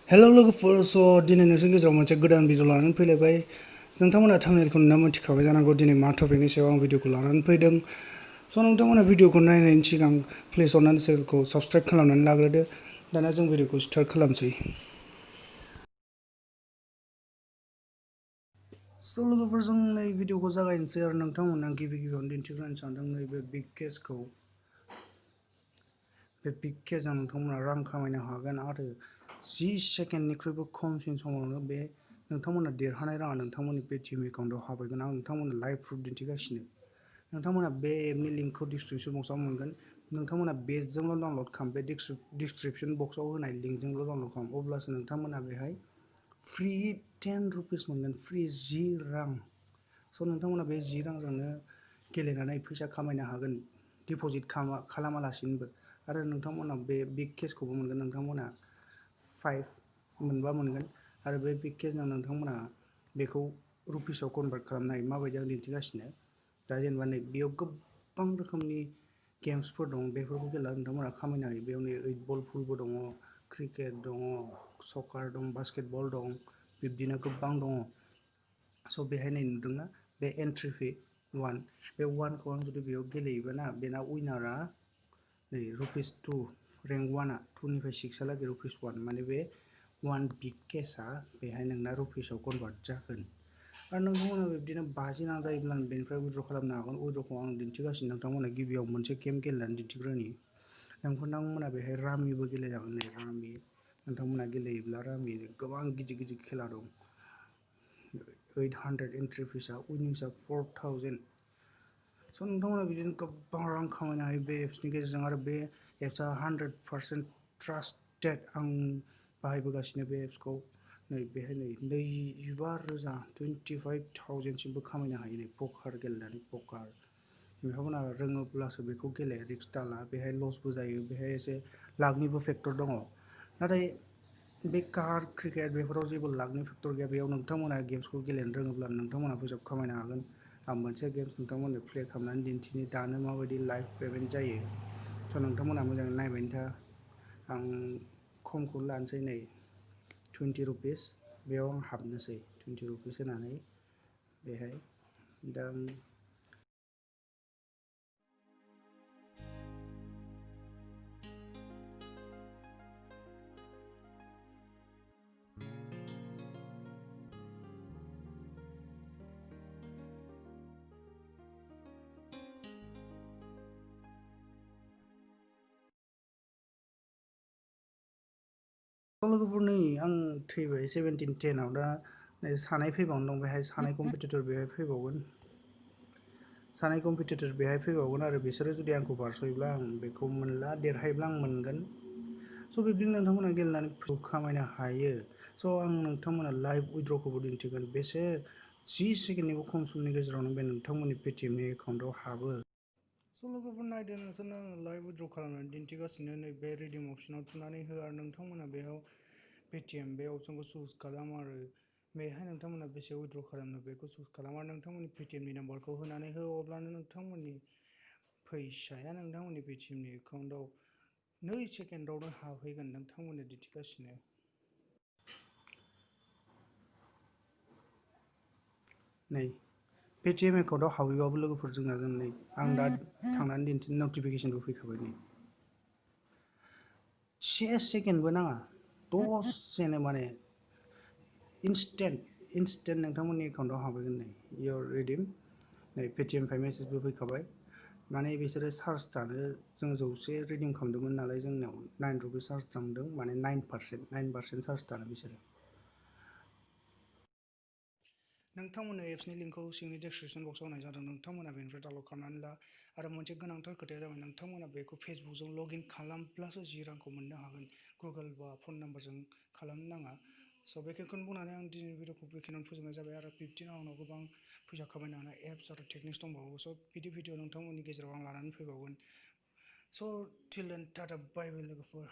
हेल' लोगोफोर दिनै नोंसोरनि गेजेराव मोनसे गोदान भिडिअ लानानै फैलायबाय नोंथांमोना थांनायखौ नुना मिथिखाबाय जानांगौ दिनै मा टपिकनि सायाव आं भिडिअखौ लानानै फैदों नोंथांमोना भिडिअखौ नायनायनि सिगां प्लिज अननानै चेनेलखौ साबस्क्राइब खालामनानै लाग्रोदो दाना जों भिडिअखौ स्टार्ट खालामसै लोगोफोर जों नै भिडिअखौ जागायनोसै आरो नोंथांमोना गिबियावनो दिन्थिग्रोनो सानदों नैबे बिग केसखौ बे बिग केसआव नोंथांमोना रां खामायनो हागोन आरो 10 सेकेन्डनिख्रुइबो खमसिन समावनो बे नोंथांमोना देरहानाय राङा नोंथांमोननि पेटिएम एकाउन्टआव हाबहैगोन आं नोंथांमोननो लाइभ प्रुफ दिन्थिगासिनो नोंथांमोना बे एपनि लिंकखौ डिसक्रिप्शन बक्सआव मोनगोन नोंथांमोना बेजोंल' डाउनलड खालाम बे डिसक्रिप्शन बक्सआव होनाय लिंकजोंल' डाउनलड खालाम अब्लासो नोंथांमोना बेहाय फ्रि 10 रुपिस मोनगोन फ्रि 10 रां नोंथांमोना बे 10 रांजोंनो गेलेनानै फैसा खामायनो हागोन डिप'जिट खालामालासिनोबो आरो नोंथांमोना बे बिग केसखौबो मोनगोन नोंथांमोना 5 मोनबा मोनगोन आरो बे बिग केसजों नोंथांमोना बेखौ रुपिसाव कनभार्ट खालामनो हायो माबायदि आं दिन्थिगासिनो दा जेनेबा नै बेयाव गोबां रोखोमनि गेम्सफोर दं बेफोरखौ गेलेनानै नोंथांमोना खामायनो हायो बेयाव नै 8 बल फुलबो दङ क्रिकेट दङ सकार दं बास्केटबल दं बिब्दिनो गोबां दङ बेहाय नै नुदोंना बे एन्ट्रि फि 1 बे 1खौ आं जुदि बेयाव गेलेयोबा ना बेना उइनारा नै रुपिस 2 रेंक 1आ 2 निफ्राय 6 हालागै रुपिस 1 माने बे 1 बिग केसआ बेहाय नोंना रुपिसाव कनभार्ट जागोन आरो नोंथांमोना बिब्दिनो 50 रां जायोब्ला बेनिफ्राय उइड्र खालामनो हागोन उइड्रखौ आं दिन्थिगासिनो नोंथांमोना गिबियाव मोनसे गेम गेलेनानै दिन्थिग्रोनि नोंथांमोना बेहाय रामिबो गेलेजागोन नै रामि नोंथांमोना गेलेयोब्ला रामि गोबां गिदिर खेला दं 800 एन्ट्रि फिसा उइनिंसआ 4000 नोंथांमोना बिदिनो गोबां रां खामायनो हायो बे एप्सनि गेजेरजों आरो बे एप्सआ 100% ट्रास्टेड आं बाहायबोगासिनो बे एप्सखौ नै बेहाय नै 25,000 सिमबो खामायनो हायो नै पकार गेलेनानै पकार नोंथांमोना रोङोब्लासो बेखौ गेले रिक्स दाला बेहाय लसबो जायो बेहाय एसे लाकनिबो फेक्टर दङ नाथाय बे कार क्रिकेट बेफोराव जेबो लाकनि फेक्टर गैया बेयाव नोंथांमोना गेम्सखौ गेलेनो रोङोब्ला नोंथांमोना फैसा खामायनो हागोन आं मोनसे गेम्स नोंथांमोननो प्ले खालामनानै दिन्थिनि दानो माबायदि लाइभ पेमेन्ट जायो नोंथांमोना मोजाङै नायबाय था आं खमखौ लानोसै नै 20 रुपिस बेयाव आं हाबनोसै 20 रुपिस होनानै बेहाय दा लोगोफोर नै आं थैबाय 17-10 आव दा नै सानै फैबावनो दं बेहाय सानै कम्पिटिटर बेहाय फैबावगोन आरो बिसोरो जुदि आंखौ बारस'योब्ला आं बेखौ मोनला देरहायोब्ला आं मोनगोन बिब्दिनो नोंथांमोना गेलेनानै खामायनो हायो आं नोंथांमोना लाइभ उइड्रखौबो दिन्थिगोन बेसे 10 सेकेन्डनिबो खम समनि गेजेरावनो बे नोंथांमोननि पेटिएमनि एकाउन्टआव हाबो लोगोफोर नायदो नोंसोरनो आं लाइभ उइड्र खालामनानै दिन्थिगासिनो नै बे रिडिम अपसनाव थुनानै हो आरो नोंथांमोना बेयाव पेटिएम बे अपसनखौ चुज खालाम आरो बेहाय नोंथांमोना बेसे उइड्र खालामनो बेखौ चुज खालाम आरो नोंथांमोननि पेटिएमनि नाम्बारखौ होनानै हो अब्लानो नोंथांमोननि फैसाया नोंथांमोननि पेटिएमनि एकाउन्टआव 2 सेकेन्डआवनो हाबहैगोन नोंथांमोननो दिन्थिगासिनो नै पेटिएम एकाउन्टआव हाबहैबाबो लोगोफोर जोंना नै आं दा थांनानै दिन्थिनो नटिफिकेसनबो फैखाबाय नै 1 सेकेन्डबो नाङा दसेनो माने इन्स्टेन्ट नोंथांमोननि एकाउन्टआव हाबहैगोन नै इयर रिडिम नै पेटिएमनिफ्राय मेसेजबो फैखाबाय माने बिसोरो चार्ज दानो जों 100 रिडिम खालामदोंमोन नालाय जोंनाव 9 रुपिस चार्ज थांदों माने 9% चार्ज दानो बिसोरो नोंथांमोननो एप्सनि लिंकखौ सिंनि डिसक्रिप्शन बक्सआव होनाय जादों नोंथांमोना बेनिफ्राय डाउनलड खालामनानै ला आरो मोनसे गोनांथार खोथाया जाबाय नोंथांमोना बेखौ फेसबुकजों लगइन खालामब्लासो 10 रांखौ मोननो हागोन गुगोल बा फन नाम्बारजों खालामनो नाङा बेखिनिखौनो बुंनानै आं दिनैनि भिडिअखौ बेखिनियावनो फोजोबनाय जाबाय आरो बिब्दिनो आंनाव गोबां फैसा खामायनो हानाय एप्स आरो टेकनिक्स दंबावो बिदि भिडिअ नोंथांमोननि गेजेराव आं लानानै फैबावगोन टिल देन टाटा बाय बाय लोगोफोर